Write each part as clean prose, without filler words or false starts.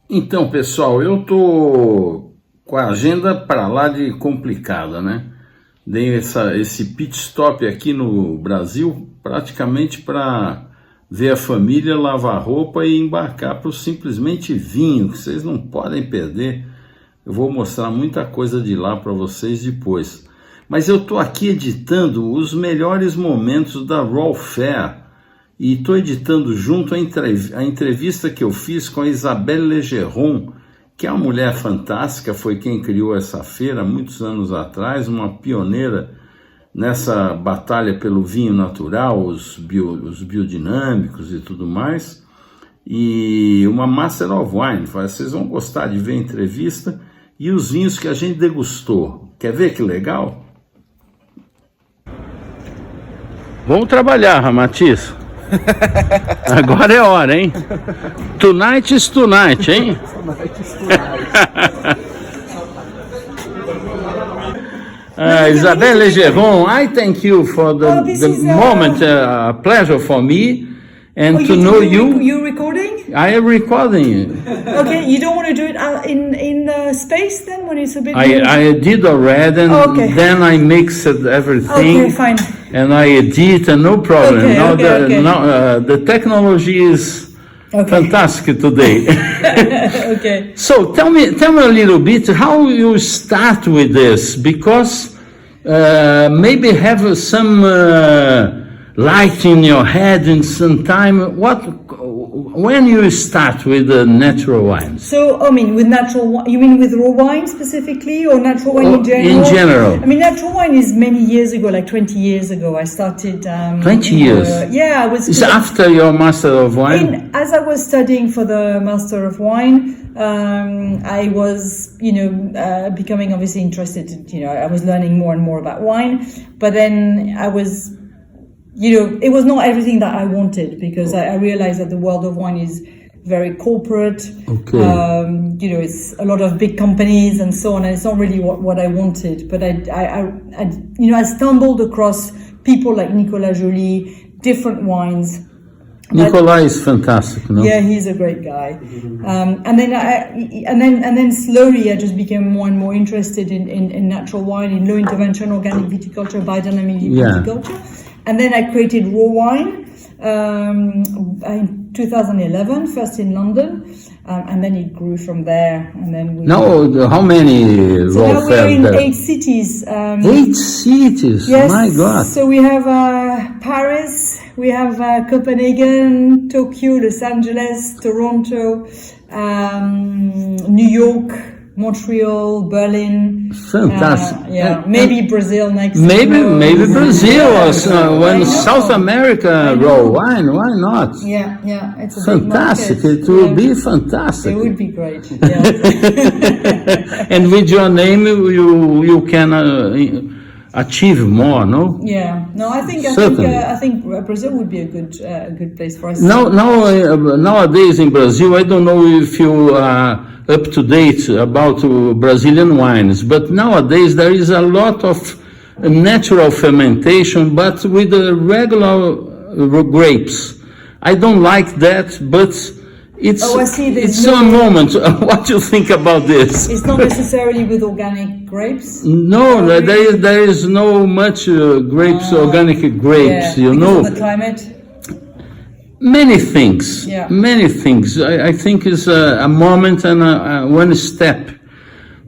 Então, pessoal, eu tô com a agenda para lá de complicada, né? Dei esse pit stop aqui no Brasil praticamente para ver a família, lavar roupa e embarcar para o Simplesmente Vinho, que vocês não podem perder. Eu vou mostrar muita coisa de lá para vocês depois. Mas eu tô aqui editando os melhores momentos da Raw Fair. E estou editando junto a entrevista que eu fiz com a Isabelle Legeron, que é uma mulher fantástica, foi quem criou essa feira muitos anos atrás, uma pioneira nessa batalha pelo vinho natural, os biodinâmicos e tudo mais, e uma Master of Wine. Vocês vão gostar de ver a entrevista e os vinhos que a gente degustou. Quer ver que legal? Vamos trabalhar, Ramatiz. Agora é hora, hein? Tonight is tonight, hein? Isabelle Legeron, I thank you for the moment, a pleasure for me, and to know you. You recording? I am recording. Okay, you don't want to do it in space then when it's a bit. I did already, and then I mixed everything. Okay, fine. And I edit, and no problem. Okay, The technology is fantastic today. Okay. So tell me a little bit how you start with this, because maybe have some light in your head in some time. When you start with the natural wines? So, I mean, with natural wine, you mean with raw wine specifically, or natural wine in general? In general. I mean, natural wine is many years ago, like 20 years ago. I started. 20 years? Yeah, I was. It's after your Master of Wine? As I was studying for the Master of Wine, I was, becoming obviously interested. I was learning more and more about wine, but then I was. It was not everything that I wanted, because I realized that the world of wine is very corporate. Okay. It's a lot of big companies and so on, and it's not really what I wanted. But I stumbled across people like Nicolas Joly, different wines. Nicolas is fantastic, no? Yeah, he's a great guy. And then slowly I just became more and more interested in natural wine, in low intervention, organic viticulture, biodynamic viticulture. And then I created Raw Wine in 2011, first in London, and then it grew from there. And then how many raw fairs? So now we're in 8 cities. 8 cities? Yes. My God! So we have Paris, we have Copenhagen, Tokyo, Los Angeles, Toronto, New York, Montreal, Berlin. Fantastic. Maybe Brazil next. Maybe Brazil or when South America raw wine. Why not? Yeah, it's a fantastic. It will be fantastic. It would be great. Yeah. And with your name, you can achieve more, no? Yeah. No, I think Brazil would be a good place for us. Nowadays in Brazil, I don't know if you are up to date about Brazilian wines, but nowadays there is a lot of natural fermentation, but with the regular grapes. I don't like that, but it's a moment. What do you think about this? It's not necessarily with organic grapes. No, there is no much organic grapes. Because of the climate. Many things. I think it's a moment and one step,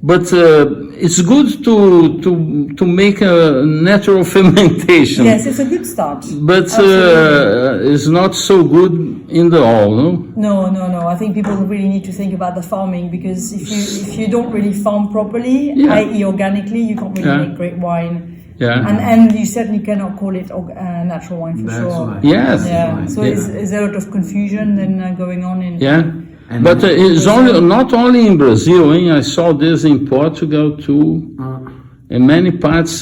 but it's good to make a natural fermentation. Yes, it's a good start. But it's not so good in the all, no? No. I think people really need to think about the farming, because if you don't really farm properly, i.e. organically, you can't really make great wine. Yeah. And you certainly cannot call it natural wine for sure. Yes. Yeah. So there's a lot of confusion then going on in. Yeah. But it's not only in Brazil. I saw this in Portugal too. In many parts,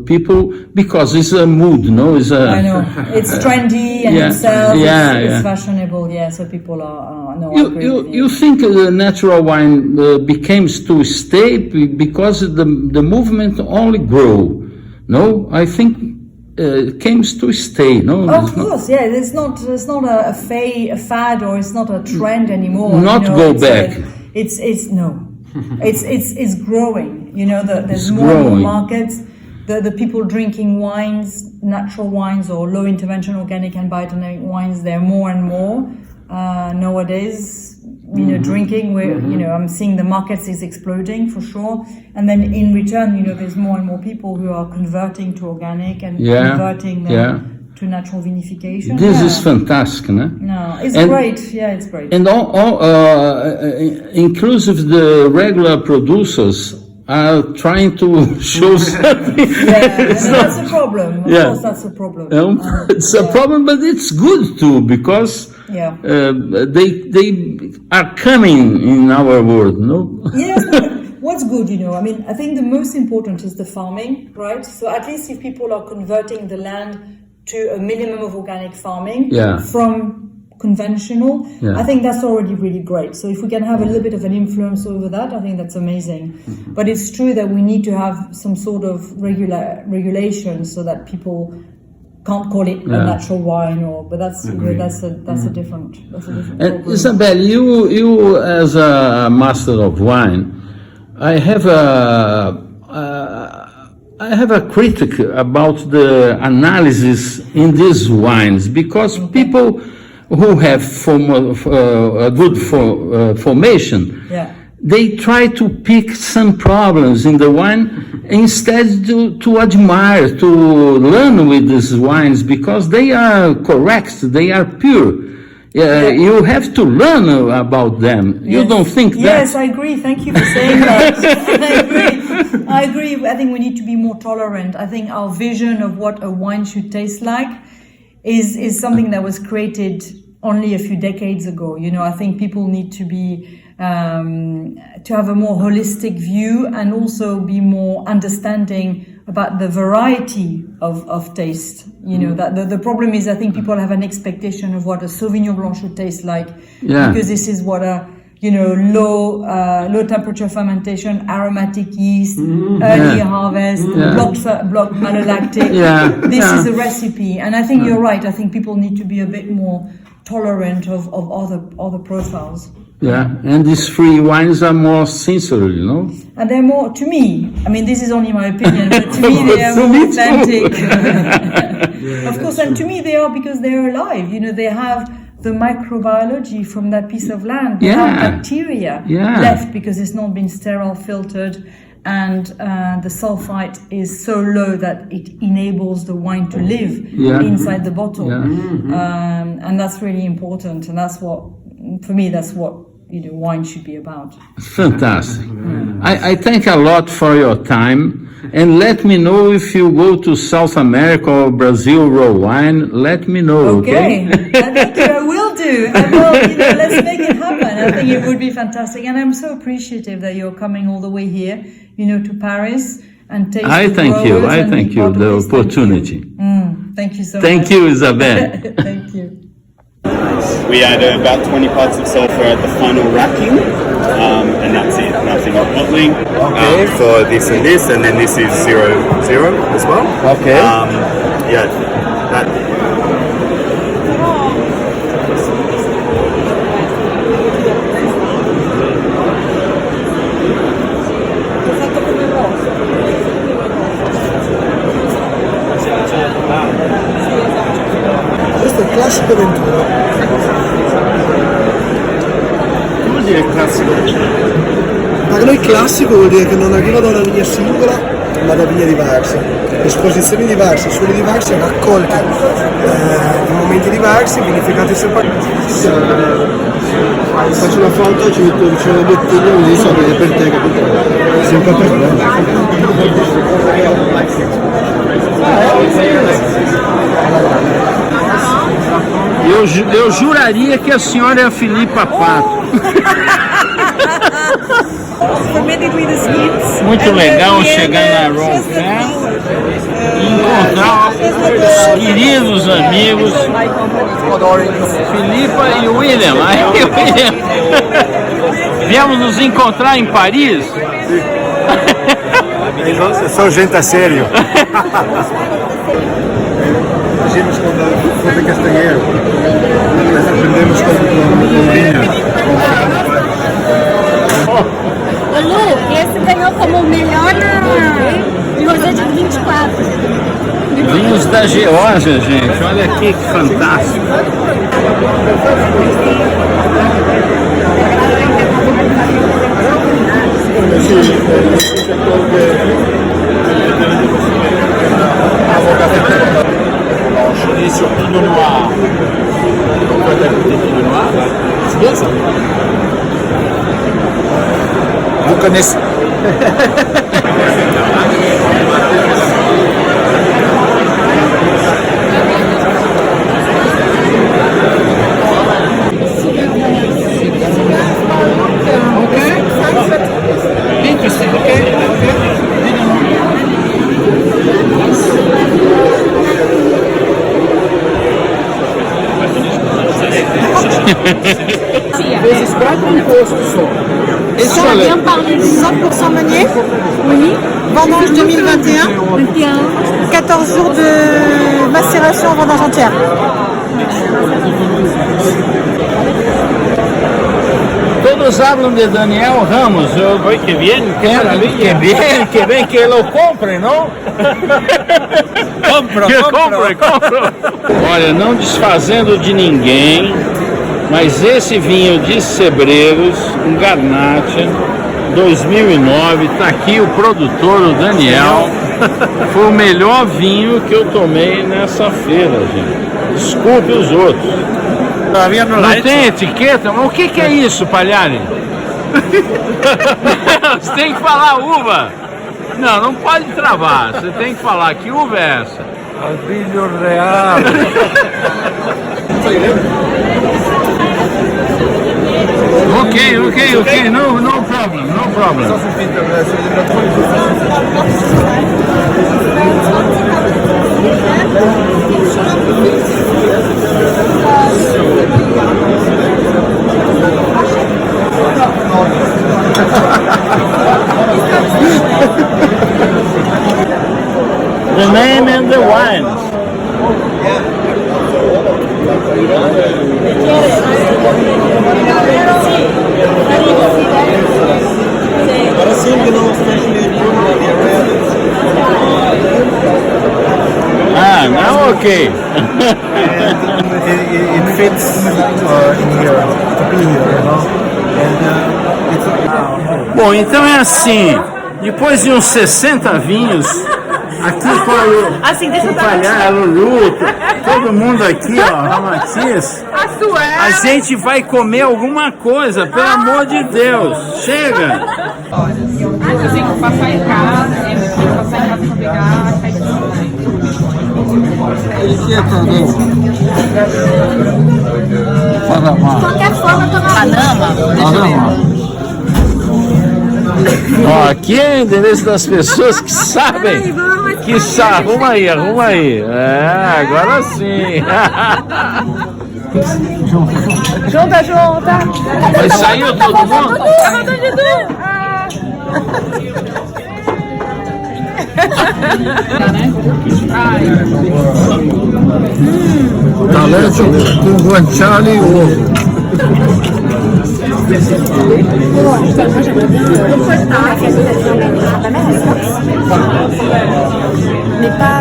people, because it's a mood, no? I know. It's trendy and it sells. It's fashionable. Yeah. So people are You think the natural wine became to stay because the movement only grow? No, I think came to stay, no? Of course, yeah. It's not a fad, or it's not a trend anymore. Not go back. It's no. It's growing. There's It's more and more growing. markets. The people drinking wines, natural wines or low intervention organic and biodynamic wines, they're more and more nowadays. Drinking, where I'm seeing the markets is exploding for sure, and then in return, there's more and more people who are converting to organic and converting to natural vinification. This is fantastic, no? No, it's great. Yeah, it's great. And inclusive the regular producers are trying to show something. That's a problem. Of course, that's a problem. It's a problem, but it's good too, because they are coming in our world, no? Yes. What's good, I think the most important is the farming, right? So at least if people are converting the land to a minimum of organic farming from conventional, I think that's already really great. So if we can have a little bit of an influence over that, I think that's amazing. But it's true that we need to have some sort of regulation so that people can't call it a natural wine, but that's a different problem. Isabelle, you as a master of wine, I have a critic about the analysis in these wines, because people who have a good formation, they try to pick some problems in the wine instead to admire, to learn with these wines, because they are correct, they are pure. You have to learn about them. You don't think that? Yes, I agree. Thank you for saying that. I agree. I think we need to be more tolerant. I think our vision of what a wine should taste like is something that was created only a few decades ago. I think people need to be to have a more holistic view, and also be more understanding about the variety of taste. That the problem is, I think people have an expectation of what a Sauvignon Blanc should taste like, because this is what a low temperature fermentation, aromatic yeast, early harvest, block malolactic. This is a recipe, and I think you're right. I think people need to be a bit more tolerant of other profiles. And these free wines are more sincere, And they're more, to me, this is only my opinion, but to me they are more authentic. Of course, and to me they are, because they're alive. They have the microbiology from that piece of land. They have bacteria left, because it's not been sterile filtered, and the sulfite is so low that it enables the wine to live inside the bottle. And that's really important, and that's what, for me, that's what wine should be about. Fantastic. I thank a lot for your time, and let me know if you go to South America or Brazil raw wine. Let me know. Okay. Thank you. I will do. Let's make it happen. I think it would be fantastic, and I'm so appreciative that you're coming all the way here, to Paris, and taste. I thank you the opportunity. Thank you so much. Thank you, Isabelle. Thank you. We add about 20 parts of sulfur at the final racking, and that's it. Nothing of bottling. Okay. For this, and then this is 0.0 as well. Okay. That. Questo è il classico 21. Che vuol dire classico? Per noi classico vuol dire che non arriva da una linea singola, ma da linee diverse, esposizioni diverse, suoli diversi, raccolti in momenti diversi, vinificati separati. Faccio una foto e ci metto vicino alla bottiglia, così so che è per te, capito? Sempre per me. Eu juraria que a senhora é a Filipa Pato. Muito legal chegar na Raw Fair e encontrar os queridos amigos Filipa e William. Viemos nos encontrar em Paris. São gente a sério. Agimos com a fruta castanheira. Aprendemos com vinho. Ô Lu, esse ganhou como o melhor na Rosé de 24. Vinhos da Geórgia, gente. Olha aqui que fantástico. On est sur Pinot Noir. Pourquoi t'as goûté Pinot Noir? C'est bien ça. Vous connaissez. Vezes 4 imposto só. Et ça, on vient parler de 100% meunier. Oui. Vendange 2021. 14 jours de macération en vendange entière. Todos hablan de Daniel Ramos. Oui, que vienne, Que bien que lo compre, não? Compre. Olha, não desfazendo de ninguém, mas esse vinho de Sebreiros, um Garnacha, 2009, tá aqui o produtor, o Daniel. Foi o melhor vinho que eu tomei nessa feira, gente. Desculpe os outros. Não tem etiqueta? Mas o que é isso, Palhari? Você tem que falar uva. Não pode travar. Você tem que falar que uva é essa. Albilho real. Ok. No problem. The name and the wines. Now okay. It fits in here, to be here, you know. And Bom, então é assim. Depois de uns 60 vinhos, aqui com o Palhar, a Lulu, todo mundo aqui, ó, Ramatias, a gente vai comer alguma coisa, pelo amor de Deus. Chega! Eu tenho que passar em casa, pra pegar, De qualquer forma, eu tô na Panama. Ó, aqui é o endereço das pessoas que sabem. Que sabem. Arruma aí. É, agora sim. Junta. Mas saiu todo mundo? talento com guanciale e ovo. Mais pas